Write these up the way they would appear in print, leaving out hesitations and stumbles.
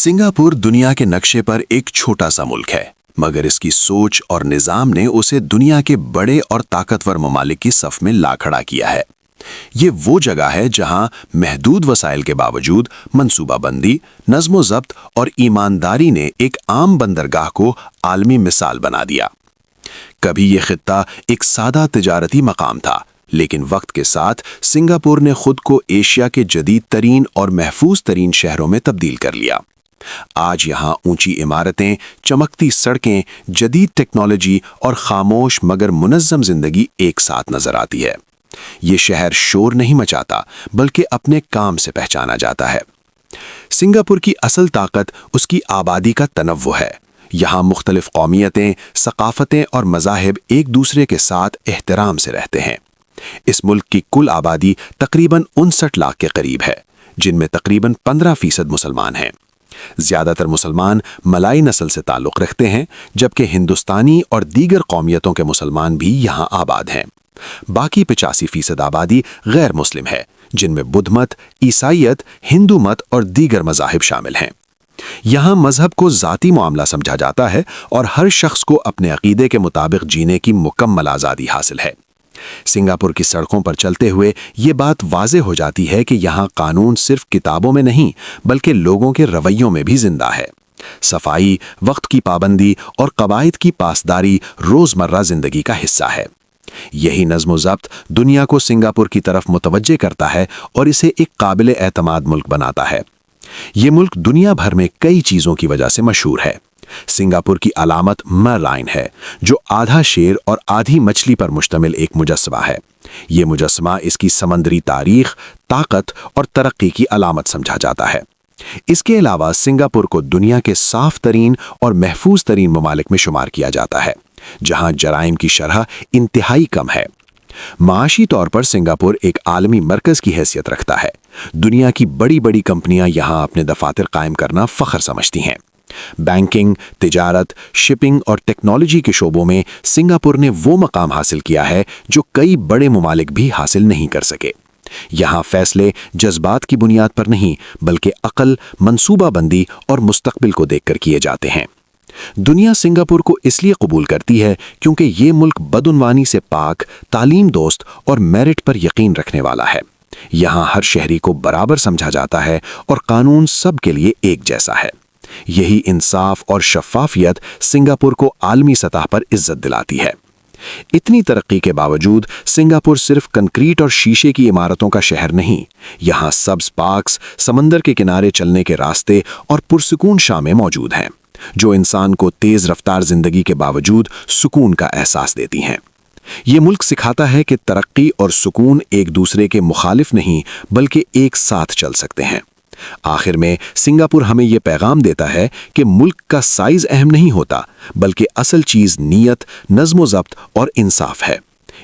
Singapore दुनिया के नक्शे पर एक छोटा सा मुल्क है, मगर इसकी सोच और निज़ाम ने उसे दुनिया के बड़े और ताकतवर ममालिक की सफ में ला खड़ा किया है। ये वो जगह है जहां महदूद वसाइल के बावजूद मंसूबाबंदी, नज़्म-ओ-ज़ब्त और ईमानदारी ने एक आम बंदरगाह को आलमी मिसाल बना दिया। कभी ये खित्ता एक सादा तिजारती मकाम था, लेकिन वक्त के साथ सिंगापुर ने खुद को एशिया के जदीद तरीन और महफूज तरीन शहरों में तब्दील कर लिया। आज यहाँ ऊंची इमारतें, चमकती सड़कें, जदीद टेक्नोलॉजी और खामोश मगर मुनज़्ज़म जिंदगी एक साथ नजर आती है। ये शहर शोर नहीं मचाता, बल्कि अपने काम से पहचाना जाता है। सिंगापुर की असल ताकत उसकी आबादी का तनव्वुर है। यहाँ मुख्तलिफ कौमियतें, सकाफतें और मज़ाहिब एक दूसरे के साथ एहतराम से रहते हैं। इस मुल्क की कुल आबादी तकरीबन 59 लाख के करीब है, जिनमें तकरीबन 15% मुसलमान हैं। ज़्यादातर मुसलमान मलाई नस्ल से ताल्लुक़ रखते हैं, जबकि हिंदुस्तानी और दीगर कौमियतों के मुसलमान भी यहाँ आबाद हैं। बाकी 85% आबादी गैर मुस्लिम है, जिनमें बुद्ध मत, ईसाईयत, हिंदू मत और दीगर मज़ाहिब शामिल हैं। यहाँ मजहब को ज़ाती मामला समझा जाता है और हर शख्स को अपने अकीदे के मुताबिक जीने की मुकम्मल आज़ादी हासिल है। सिंगापुर की सड़कों पर चलते हुए ये बात वाज़े हो जाती है कि यहाँ कानून सिर्फ किताबों में नहीं, बल्कि लोगों के रवैयों में भी जिंदा है। सफाई, वक्त की पाबंदी और कवायद की पासदारी रोज़मर्रा ज़िंदगी का हिस्सा है। यही नज़्म-ओ-ज़ब्त दुनिया को सिंगापुर की तरफ मुतवज्जे करता है और इसे एक काबिल एतमाद मुल्क बनाता है। ये मुल्क दुनिया भर में कई चीज़ों की वजह से मशहूर है। सिंगापुर की अलामत मरलाइन है, जो आधा शेर और आधी मछली पर मुश्तमिल एक मुजस्समा है। ये मुजस्समा इसकी समंदरी तारीख, ताकत और तरक्की की अलामत समझा जाता है। इसके अलावा सिंगापुर को दुनिया के साफ तरीन और महफूज तरीन ममालिक में शुमार किया जाता है, जहां जराइम की शरह इंतहाई कम है। माशी तौर पर सिंगापुर एक आलमी मरकज की हैसियत रखता है। दुनिया की बड़ी बड़ी कंपनियां यहां अपने दफातर कायम करना फख्र समझती हैं। बैंकिंग, तिजारत, शिपिंग और टेक्नोलॉजी के शोबों में सिंगापुर ने वो मकाम हासिल किया है जो कई बड़े ममालिक भी हासिल नहीं कर सके। यहाँ फैसले जज्बात की बुनियाद पर नहीं, बल्कि अक्ल, मंसूबाबंदी और मुस्तकबिल को देखकर किए जाते हैं। दुनिया सिंगापुर को इसलिए कबूल करती है क्योंकि ये मुल्क बदउनवानी से पाक, तालीम दोस्त और मेरिट पर यकीन रखने वाला है। यहाँ हर शहरी को बराबर समझा जाता है और कानून सब के लिए एक जैसा है। यही इंसाफ और शफ़ाफियत सिंगापुर को आलमी सतह पर इज्जत दिलाती है। इतनी तरक्की के बावजूद सिंगापुर सिर्फ कंक्रीट और शीशे की इमारतों का शहर नहीं, यहाँ सब्ज पार्क्स, समंदर के किनारे चलने के रास्ते और पुरसुकून शामें मौजूद हैं, जो इंसान को तेज रफ्तार जिंदगी के बावजूद सुकून का एहसास देती हैं। ये मुल्क सिखाता है कि तरक्की और सुकून एक दूसरे के मुखालिफ नहीं, बल्कि एक साथ चल सकते हैं। आखिर में सिंगापुर हमें यह पैगाम देता है कि मुल्क का साइज अहम नहीं होता, बल्कि असल चीज नीयत, नज़्म-ओ-ज़ब्त और इंसाफ है।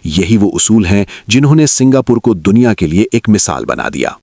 यही वो उसूल हैं जिन्होंने सिंगापुर को दुनिया के लिए एक मिसाल बना दिया।